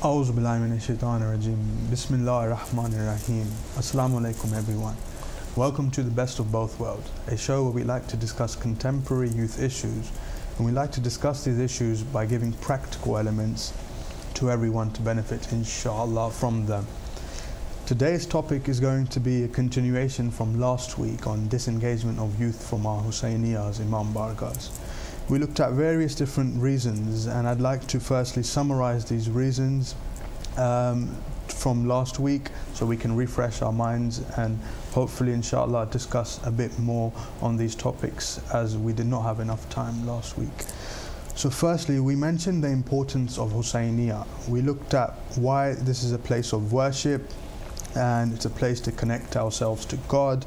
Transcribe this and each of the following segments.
A'udhu billahi minash shaitanir rajim. Bismillahir rahmanir rahim. Assalamu alaikum everyone. Welcome to the Best of Both Worlds, a show where we like to discuss contemporary youth issues, and we like to discuss these issues by giving practical elements to everyone to benefit, inshallah, from them. Today's topic is going to be a continuation from last week on disengagement of youth from our Husayniyas, Imambarghs. We looked at various different reasons, and I'd like to firstly summarize these reasons from last week so we can refresh our minds and hopefully inshallah discuss a bit more on these topics, as we did not have enough time last week. So firstly, we mentioned the importance of Husayniyah. We looked at why this is a place of worship and it's a place to connect ourselves to God.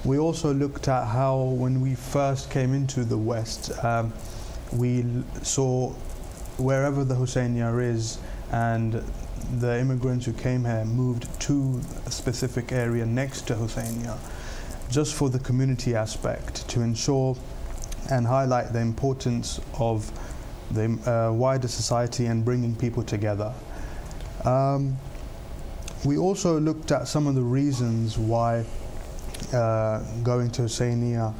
We also looked at how when we first came into the West, we saw wherever the Husayniyah is, and the immigrants who came here moved to a specific area next to Husayniyah, just for the community aspect, to ensure and highlight the importance of the wider society and bringing people together. We also looked at some of the reasons why going to Husayniyah,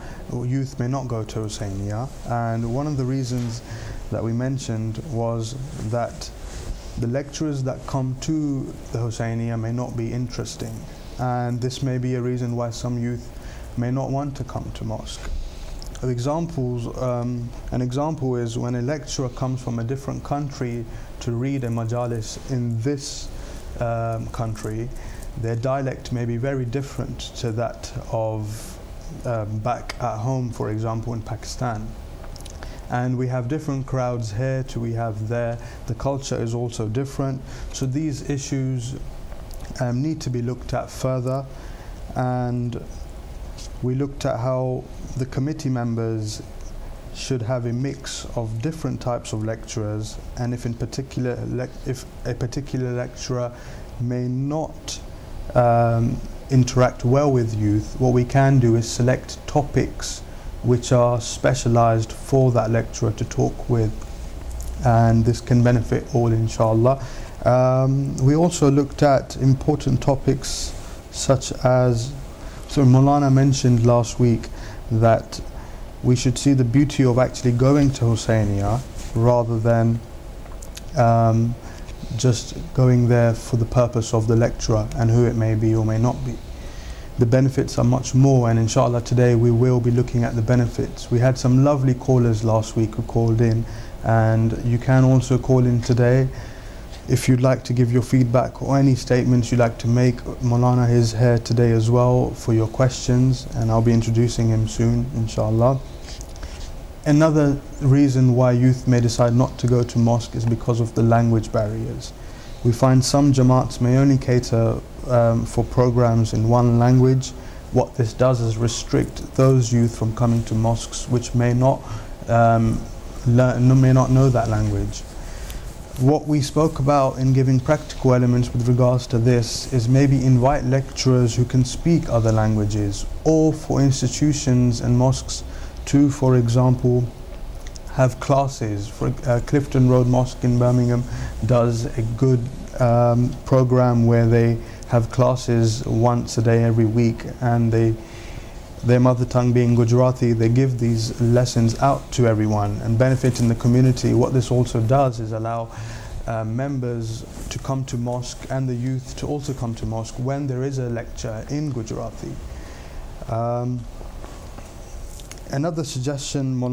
youth may not go to Husayniyah, and one of the reasons that we mentioned was that the lecturers that come to the Husayniyah may not be interesting, and this may be a reason why some youth may not want to come to mosque. An example is when a lecturer comes from a different country to read a majalis in this country, their dialect may be very different to that of back at home, for example, in Pakistan. And we have different crowds here to we have there. The culture is also different. So these issues need to be looked at further. And we looked at how the committee members should have a mix of different types of lecturers, and if a particular lecturer may not interact well with youth, what we can do is select topics which are specialized for that lecturer to talk with, and this can benefit all, inshallah. We also looked at important topics such as, so Maulana mentioned last week that we should see the beauty of actually going to Husayniyah rather than just going there for the purpose of the lecturer and who it may be or may not be. The benefits are much more, and inshallah today we will be looking at the benefits. We had some lovely callers last week who called in, and you can also call in today if you'd like to give your feedback or any statements you'd like to make. Maulana is here today as well for your questions, and I'll be introducing him soon, inshallah. Another reason why youth may decide not to go to mosque is because of the language barriers. We find some Jamaats may only cater for programs in one language. What this does is restrict those youth from coming to mosques which may not know that language. What we spoke about in giving practical elements with regards to this is maybe invite lecturers who can speak other languages, or for institutions and mosques to, for example, have classes. For Clifton Road Mosque in Birmingham does a good program where they have classes once a day every week, and their mother tongue being Gujarati, they give these lessons out to everyone and benefit in the community. What this also does is allow members to come to mosque and the youth to also come to mosque when there is a lecture in Gujarati. Another suggestion which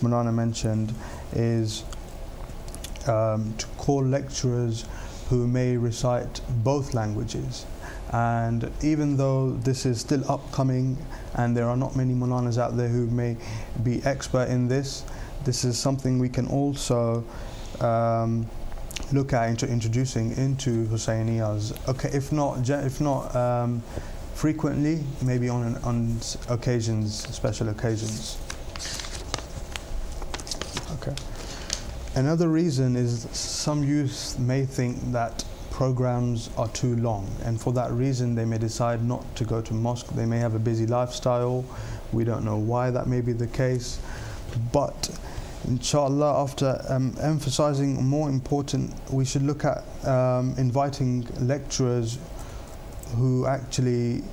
Maulana mentioned is to call lecturers who may recite both languages. And even though this is still upcoming and there are not many Maulanas out there who may be expert in this, this is something we can also look at introducing into Husayniyas. Okay, if not frequently, maybe on occasions, special occasions. Okay. Another reason is some youth may think that programs are too long, and for that reason they may decide not to go to mosque. They may have a busy lifestyle. We don't know why that may be the case, but inshallah, after emphasizing more important, we should look at inviting lecturers who actually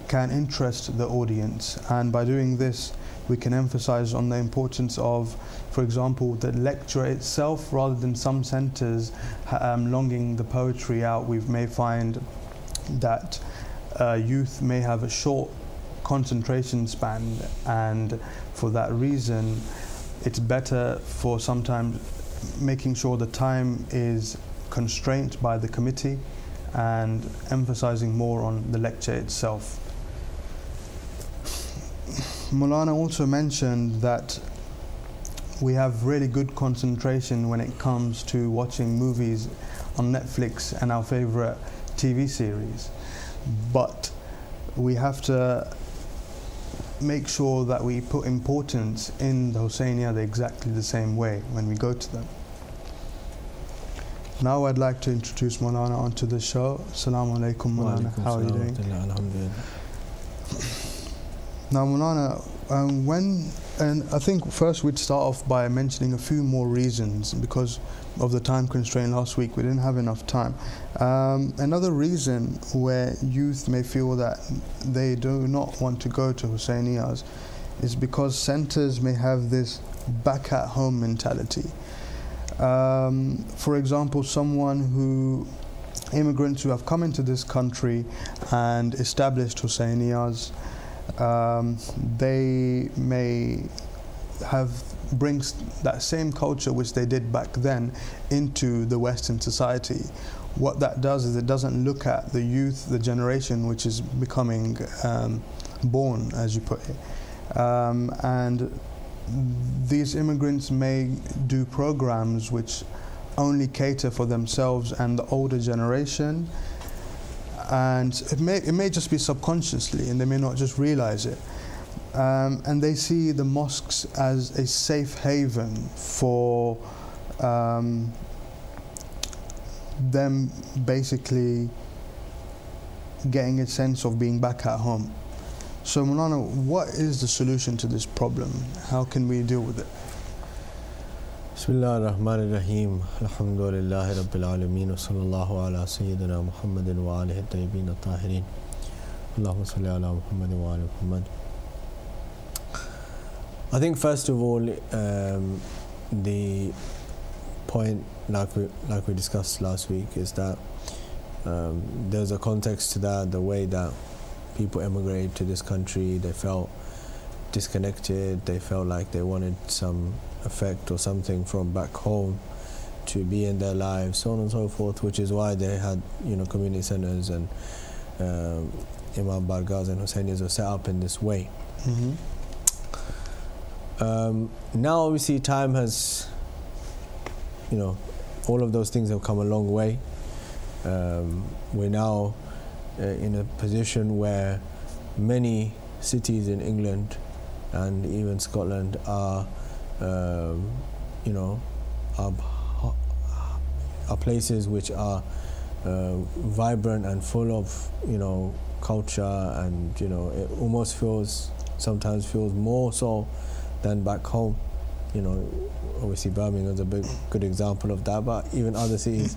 can interest the audience, and by doing this we can emphasize on the importance of, for example, the lecture itself, rather than some centers longing the poetry out. We may find that youth may have a short concentration span, and for that reason it's better for sometimes making sure the time is constrained by the committee and emphasizing more on the lecture itself. Maulana also mentioned that we have really good concentration when it comes to watching movies on Netflix and our favorite TV series, but we have to make sure that we put importance in the Hussainiyah exactly the same way when we go to them. Now I'd like to introduce Maulana onto the show. Assalamu alaikum, Maulana. How are you doing? Now Maulana, and I think first we'd start off by mentioning a few more reasons, because of the time constraint last week we didn't have enough time. Another reason where youth may feel that they do not want to go to Hussainiyahs is because centers may have this back at home mentality. For example, immigrants who have come into this country and established Hussainiyahs, they may bring that same culture which they did back then into the Western society. What that does is it doesn't look at the youth, the generation which is becoming born, as you put it. And these immigrants may do programs which only cater for themselves and the older generation, and it may just be subconsciously, and they may not just realize it. And they see the mosques as a safe haven for them basically getting a sense of being back at home. So Maulana, what is the solution to this problem? How can we deal with it? Bismillah ar-Rahman ar-Rahim. Alhamdulillahi Rabbil Alameen. Wa sallallahu ala Sayyidina Muhammadin wa alihi at-tayyibin at-tahirin. Allahumma salli ala Muhammadin wa ala Muhammad. I think first of all, the point, like we discussed last week, is that there's a context to that, the way that people emigrated to this country. They felt disconnected, they felt like they wanted some effect or something from back home to be in their lives, so on and so forth, which is why they had, community centers and Imambarghs and Hussainiyahs were set up in this way. Mm-hmm. Now obviously time has, all of those things have come a long way. We're now in a position where many cities in England and even Scotland are places which are vibrant and full of culture, and it almost sometimes feels more so than back home. Obviously Birmingham is a good example of that, but even other cities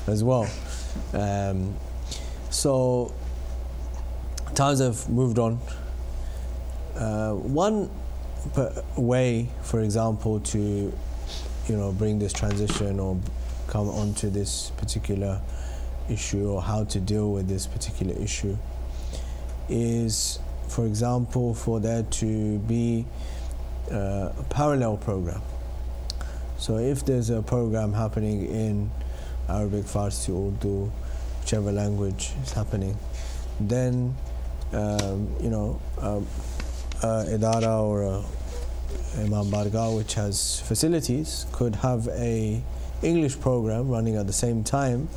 as well. So times have moved on. One way, for example, to bring this transition or come onto this particular issue, or how to deal with this particular issue, is, for example, for there to be a parallel program. So if there's a program happening in Arabic, Farsi, Urdu, whichever language is happening, then Idara or a Imambargh which has facilities could have a English program running at the same time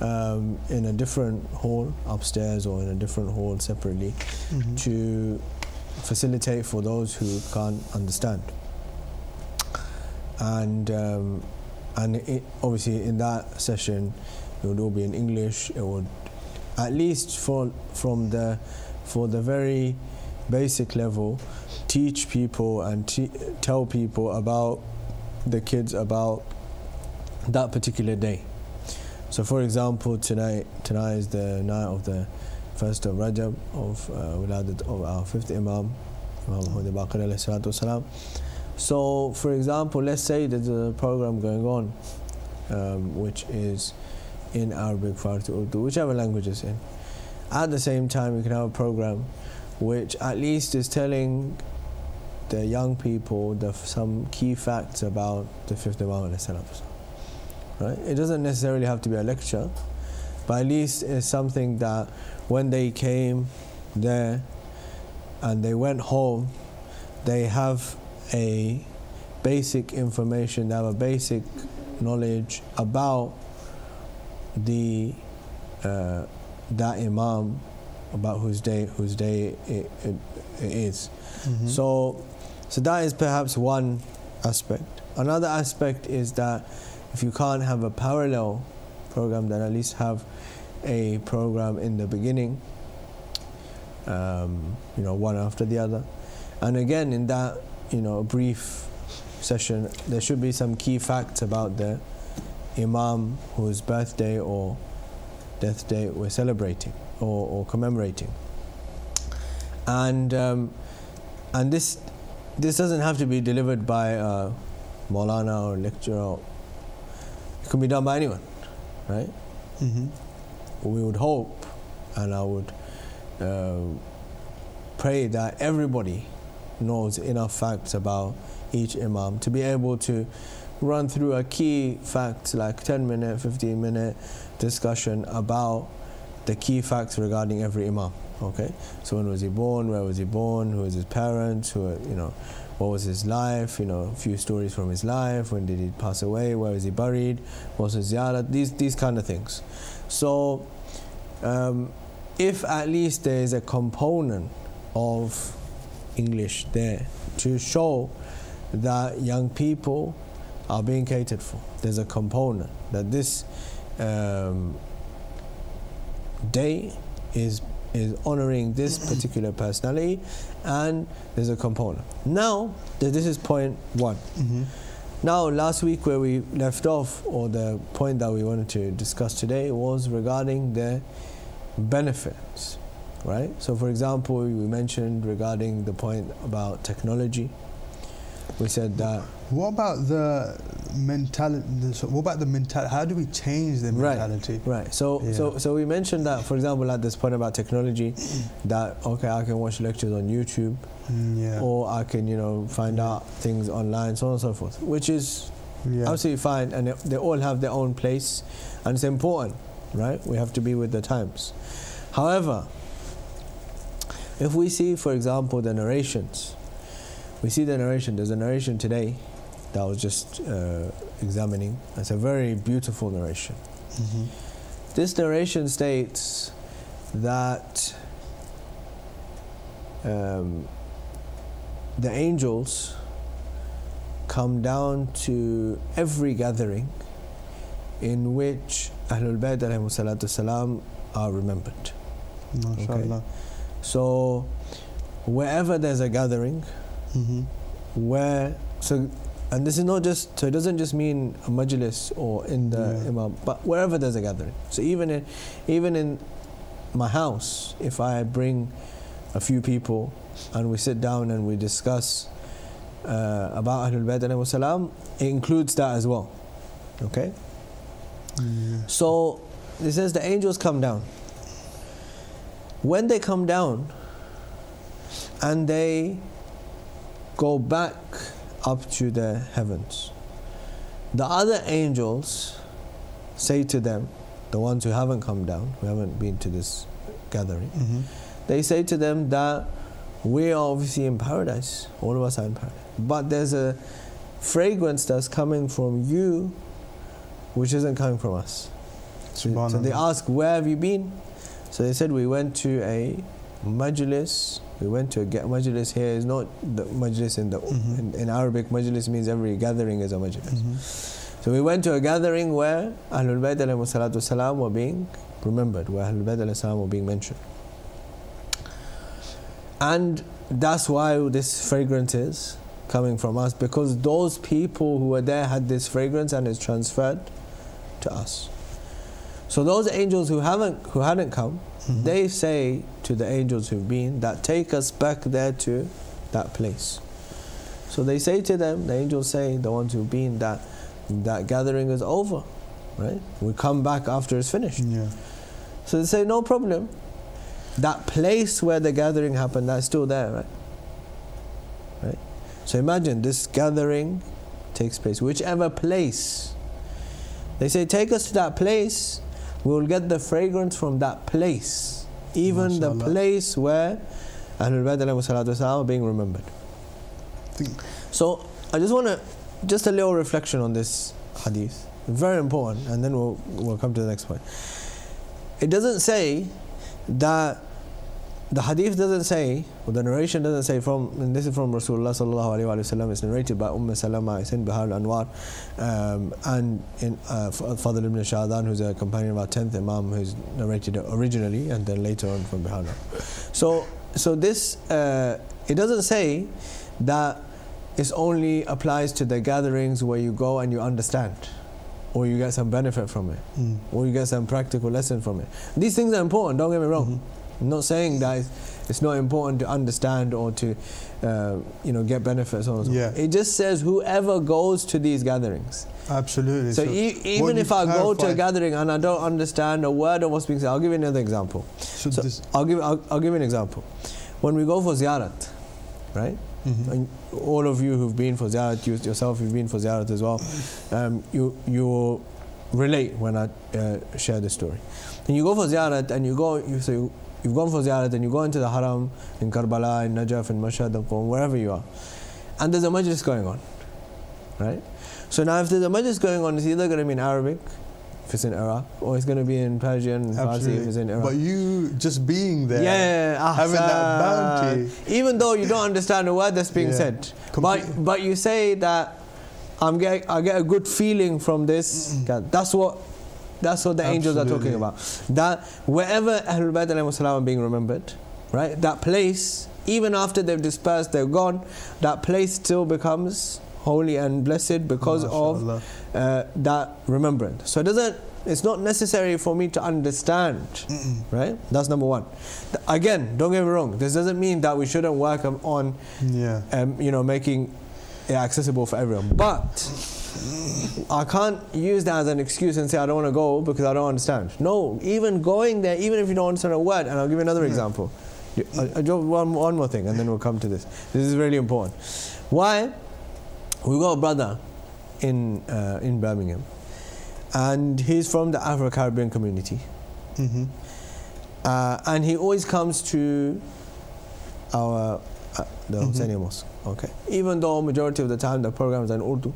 in a different hall upstairs or in a different hall separately, mm-hmm. to facilitate for those who can't understand. And obviously in that session it would all be in English. It would, at least for the very basic level, teach people and tell people about the kids about that particular day. So for example, tonight is the night of the 1st of Rajab of Wiladat of our 5th Imam Imambargh alayhi salatu wasalam. So for example, let's say there's a program going on which is in Arabic, Farsi, Urdu, whichever language is in. At the same time, you can have a program which at least is telling the young people some key facts about the 5th Imam alayhi salatu wasalam. Right? It doesn't necessarily have to be a lecture, but at least it's something that when they came there and they went home, they have a basic information, they have a basic knowledge about the that Imam, about whose day it is. So that is perhaps one aspect. Another aspect is that if you can't have a parallel program, then at least have a program in the beginning, one after the other. And again, in that, brief session, there should be some key facts about the Imam whose birthday or death day we're celebrating or commemorating. And this doesn't have to be delivered by a Maulana or lecturer. It can be done by anyone, right? We would hope, and I would pray that everybody knows enough facts about each Imam to be able to run through a key facts, like 10-minute, 15-minute discussion about the key facts regarding every Imam. Okay, so when was he born? Where was he born? Who was his parents? What was his life? A few stories from his life. When did he pass away? Where was he buried? What was his ziyarat? These kind of things. So, if at least there is a component of English there to show that young people are being catered for, there's a component that this day is honoring this particular personality, and there's a component. Now, this is point one. Now, last week where we left off, or the point that we wanted to discuss today, was regarding the benefits, right? So for example, we mentioned regarding the point about technology. We said that. What about the mentality? How do we change the mentality? Right. So we mentioned that, for example, at this point about technology, that I can watch lectures on YouTube, or I can find out things online, so on and so forth, which is absolutely fine, and they all have their own place, and it's important, right? We have to be with the times. However, if we see, for example, the narrations. There's a narration today that I was just examining. It's a very beautiful narration. This narration states that the angels come down to every gathering in which Ahlul Bayt alayhi salatu salam are remembered. MashaAllah. So wherever there's a gathering, and this is not just, so it doesn't just mean a majlis or in the imam, but wherever there's a gathering. So even in my house, if I bring a few people and we sit down and we discuss about Ahlul Bayt alayhi salam, it includes that as well. Okay? So it says the angels come down. When they come down and they go back up to the heavens, the other angels say to them, the ones who haven't come down, who haven't been to this gathering, they say to them that we are obviously in paradise, all of us are in paradise, but there's a fragrance that's coming from you which isn't coming from us. So they ask, where have you been? So they said, we went to a majlis. We went to a majlis. Here is not the majlis in Arabic. Majlis means every gathering is a majlis. So we went to a gathering where Ahlul Bayt alayhi salatu salam were being remembered, where Ahlul Bayt alayhi salam were being mentioned. And that's why this fragrance is coming from us, because those people who were there had this fragrance and it's transferred to us. So those angels who hadn't come, they say to the angels who've been, that take us back there to that place. So they say to them, the angels say, the ones who've been, that gathering is over, right? We come back after it's finished. Yeah. So they say, no problem. That place where the gathering happened, that's still there, right? Right? So imagine this gathering takes place, whichever place. They say, take us to that place, we'll get the fragrance from that place. Even MashaAllah. the place where Ahlul Bayt alayhi salatu wasalam are being remembered. So I just want to, just a little reflection on this hadith. Very important, and then we'll come to the next point. It doesn't say that, the hadith doesn't say, or the narration doesn't say from, and this is from Rasulullah sallallahu alaihi wasallam. It's narrated by Salama, it's in Bihar al-Anwar, and in Fadl ibn Shahdan, who's a companion of our 10th Imam, who's narrated it originally and then later on from Bihar. So this, it doesn't say that it only applies to the gatherings where you go and you understand, or you get some benefit from it, or you get some practical lesson from it. These things are important, don't get me wrong. I'm not saying that it's not important to understand or to get benefits or so. Yeah. It just says whoever goes to these gatherings. Absolutely. So even if I go to a gathering and I don't understand a word of what's being said, I'll give you another example. So I'll give you an example. When we go for ziyarat, right? And all of you who've been for ziyarat, you yourself you've been for ziyarat as well, you relate when I share this story. And you go for ziyarat and you've gone for ziyarat and you go into the haram in Karbala, in Najaf, in Mashhad, in Qom, wherever you are, and there's a majlis going on, right? So now if there's a majlis going on, it's either going to be in Arabic if it's in Iraq, or it's going to be in Persian, Farsi if it's in Iraq. But you just being there, having that bounty, even though you don't understand a word that's being said, but you say that I get a good feeling from this. That's what the angels are talking about. That wherever Ahlul Bayt alayhi salam are being remembered, right? That place, even after they've dispersed, they're gone, that place still becomes holy and blessed because of that remembrance. So it's not necessary for me to understand, right? That's number one. Again, don't get me wrong, this doesn't mean that we shouldn't work on making it accessible for everyone, but I can't use that as an excuse and say I don't want to go because I don't understand. No, even going there, even if you don't understand a word, and I'll give you another example. I'll do one more thing and then we'll come to this. This is really important. Why? We've got a brother in Birmingham, and he's from the Afro-Caribbean community, and he always comes to the Husseiniya Mosque, okay? Even though majority of the time the programs are in Urdu,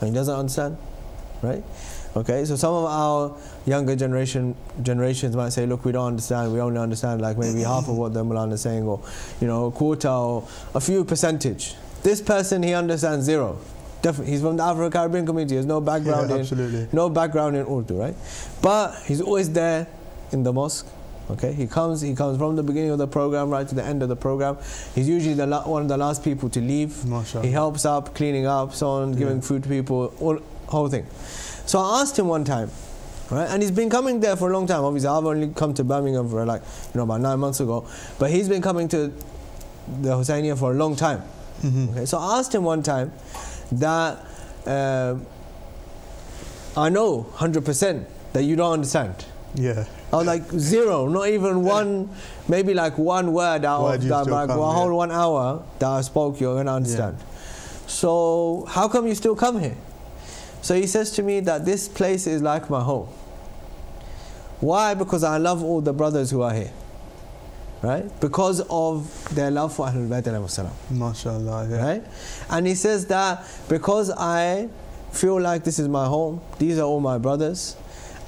and he doesn't understand, right? Okay, so some of our younger generations might say, look, we don't understand, we only understand like maybe half of what the Mulana is saying, or a quarter, or a few percentage. This person, he understands zero. Definitely, he's from the Afro-Caribbean community. He has no background in Urdu, right? But he's always there in the mosque. Okay, he comes from the beginning of the program right to the end of the program. He's usually one of the last people to leave. MashaAllah. He helps up, cleaning up, so on, giving food to people, whole thing. So I asked him one time, right, and he's been coming there for a long time. Obviously, I've only come to Birmingham for about 9 months ago, but he's been coming to the Husseiniya for a long time. Okay, so I asked him one time that I know 100% that you don't understand. Yeah. I was like zero, not even one, maybe like one word out of that, like a whole 1 hour that I spoke, you're going to understand. So how come you still come here? So he says to me that this place is like my home. Why? Because I love all the brothers who are here. Right? Because of their love for Ahlul Bayt alayhi salam. MashaAllah, yeah. Right? And he says that because I feel like this is my home, these are all my brothers,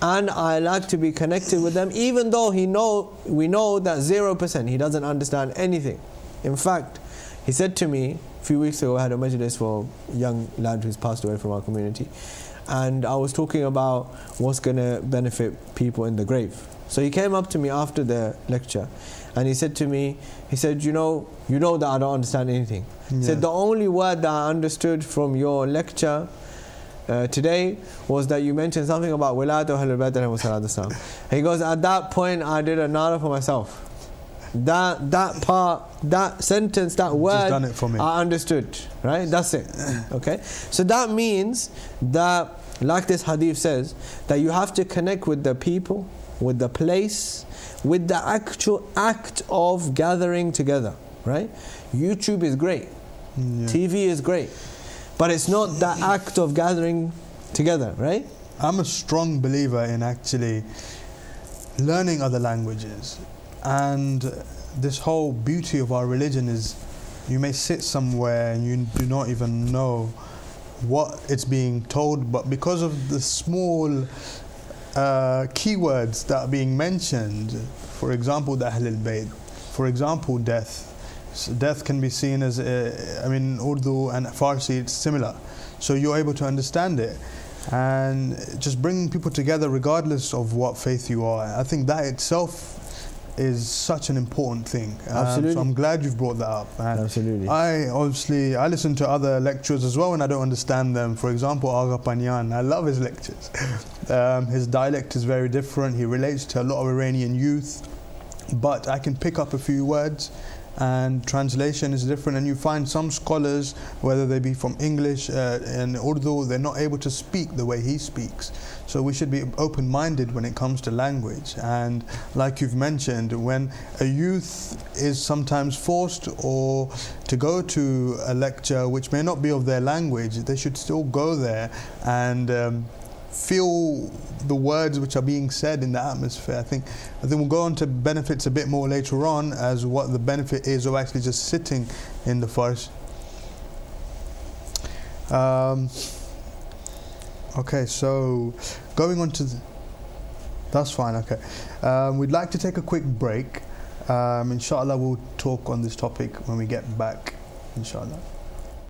and I like to be connected with them, even though we know that 0%, he doesn't understand anything. In fact, he said to me a few weeks ago, I had a majlis for a young lad who's passed away from our community, and I was talking about what's going to benefit people in the grave. So he came up to me after the lecture and he said to me, he said, you know that I don't understand anything. He said, the only word that I understood from your lecture today was that you mentioned something about Wilayat Ahlul Bayt alayhi wassalam. He goes, at that point I did a nara for myself. That part, that sentence, that word, just done it for me. I understood, right? That's it. Okay, so that means that, like this hadith says, that you have to connect with the people, with the place, with the actual act of gathering together, right? YouTube is great, TV is great, but it's not the act of gathering together, right? I'm a strong believer in actually learning other languages. And this whole beauty of our religion is, you may sit somewhere and you do not even know what it's being told, but because of the small keywords that are being mentioned, for example, the Ahlul Bayt, for example, death. So death can be seen as, in Urdu and Farsi, it's similar. So you're able to understand it. And just bringing people together regardless of what faith you are, I think that itself is such an important thing. Absolutely. So I'm glad you've brought that up. And absolutely. I listen to other lecturers as well and I don't understand them. For example, Agha Panyan, I love his lectures. His dialect is very different. He relates to a lot of Iranian youth, but I can pick up a few words and translation is different, and you find some scholars, whether they be from English and Urdu, they're not able to speak the way he speaks. So we should be open-minded when it comes to language. And like you've mentioned, when a youth is sometimes forced or to go to a lecture which may not be of their language, they should still go there and feel the words which are being said in the atmosphere. I think we'll go on to benefits a bit more later on, as what the benefit is of actually just sitting in the farsh. Okay, so going on to that's fine. Okay, we'd like to take a quick break. Inshallah, we'll talk on this topic when we get back. Inshallah.